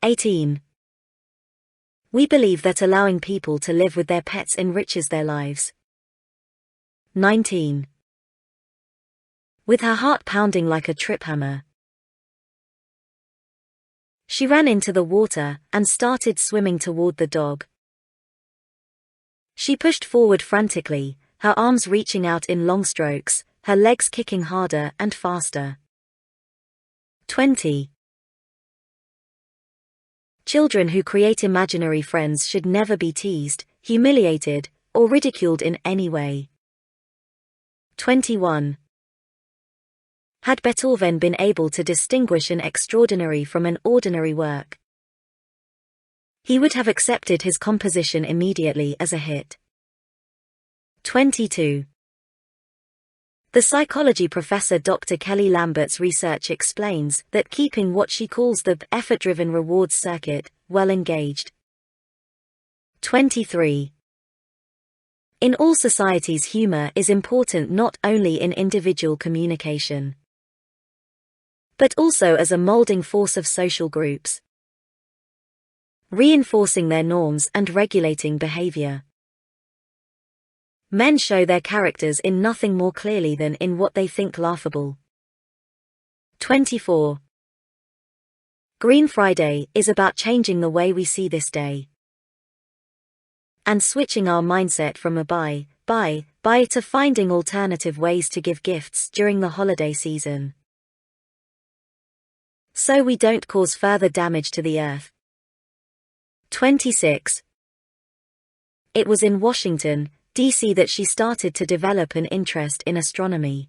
18. We believe that allowing people to live with their pets enriches their lives. 19. With her heart pounding like a trip hammer, she ran into the water and started swimming toward the dog. She pushed forward frantically, her arms reaching out in long strokes, her legs kicking harder and faster. 20. Children who create imaginary friends should never be teased, humiliated, or ridiculed in any way. 21. Had Beethoven been able to distinguish an extraordinary from an ordinary work, he would have accepted his composition immediately as a hit. 22. The psychology professor Dr. Kelly Lambert's research explains that keeping what she calls the effort-driven rewards circuit well engaged. 23. In all societies, humor is important not only in individual communication, but also as a molding force of social groups, reinforcing their norms and regulating behavior. Men show their characters in nothing more clearly than in what they think laughable. 24. Green Friday is about changing the way we see this day, and switching our mindset from a buy to finding alternative ways to give gifts during the holiday season, so we don't cause further damage to the earth. 26. It was in Washington, D.C. that she started to develop an interest in astronomy.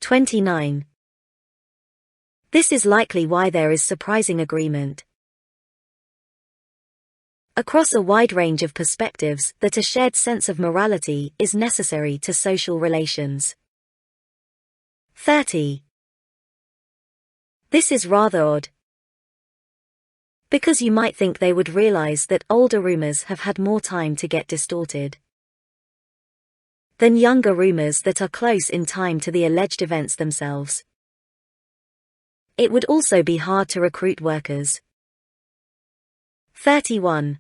29. This is likely why there is surprising agreement across a wide range of perspectives that a shared sense of morality is necessary to social relations. 30. This is rather odd, because you might think they would realize that older rumors have had more time to get distorted than younger rumors that are close in time to the alleged events themselves. It would also be hard to recruit workers. 31.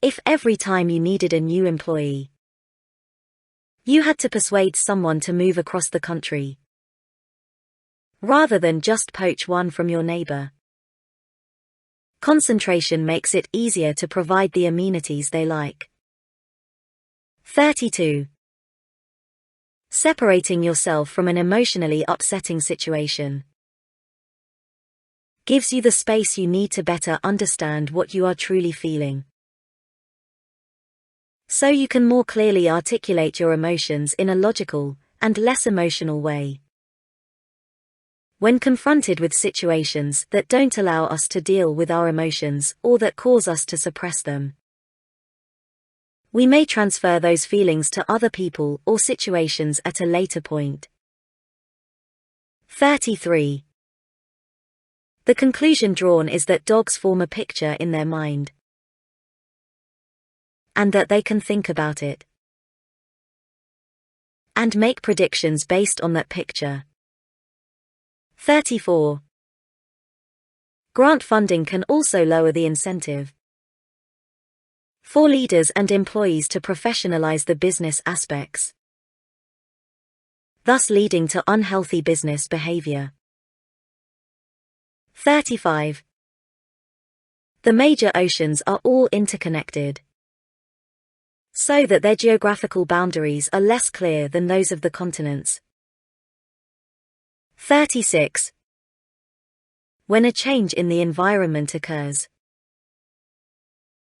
If every time you needed a new employee, you had to persuade someone to move across the country, rather than just poach one from your neighbor, concentration makes it easier to provide the amenities they like. 32. Separating yourself from an emotionally upsetting situation gives you the space you need to better understand what you are truly feeling, so you can more clearly articulate your emotions in a logical and less emotional way. When confronted with situations that don't allow us to deal with our emotions or that cause us to suppress them, we may transfer those feelings to other people or situations at a later point. 33. The conclusion drawn is that dogs form a picture in their mind, and that they can think about it and make predictions based on that picture. 34. Grant funding can also lower the incentive for leaders and employees to professionalize the business aspects, thus leading to unhealthy business behavior. 35. The major oceans are all interconnected, so that their geographical boundaries are less clear than those of the continents. 36. When a change in the environment occurs,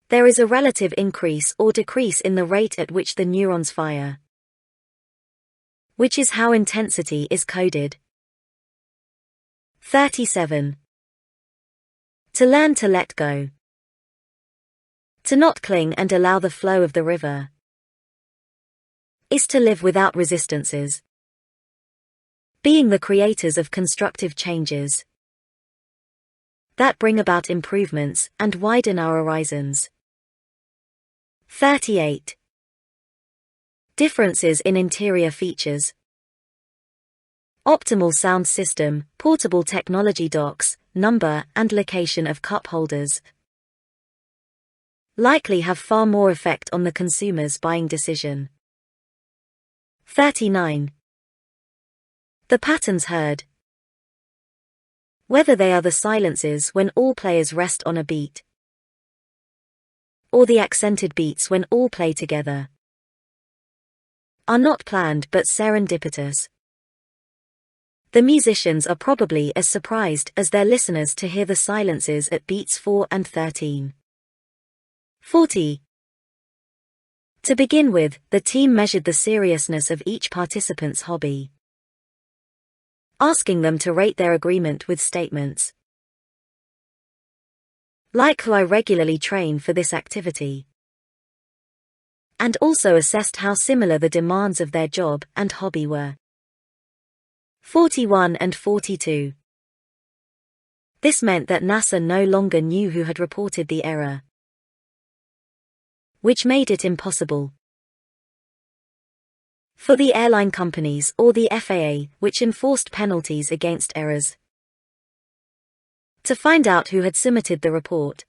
there is a relative increase or decrease in the rate at which the neurons fire, which is how intensity is coded. 37. To learn to let go, to not cling and allow the flow of the river, is to live without resistances, being the creators of constructive changes that bring about improvements and widen our horizons. 38. Differences in interior features. Optimal sound system, portable technology docks, number, and location of cup holders likely have far more effect on the consumer's buying decision. 39. The patterns heard. Whether they are the silences when all players rest on a beat, or the accented beats when all play together, are not planned but serendipitous. The musicians are probably as surprised as their listeners to hear the silences at beats 4 and 13. 40. To begin with, the team measured the seriousness of each participant's hobby, asking them to rate their agreement with statements like who I regularly train for this activity, and also assessed how similar the demands of their job and hobby were. 41 and 42. This meant that NASA no longer knew who had reported the error, which made it impossible for the airline companies or the FAA, which enforced penalties against errors, to find out who had submitted the report.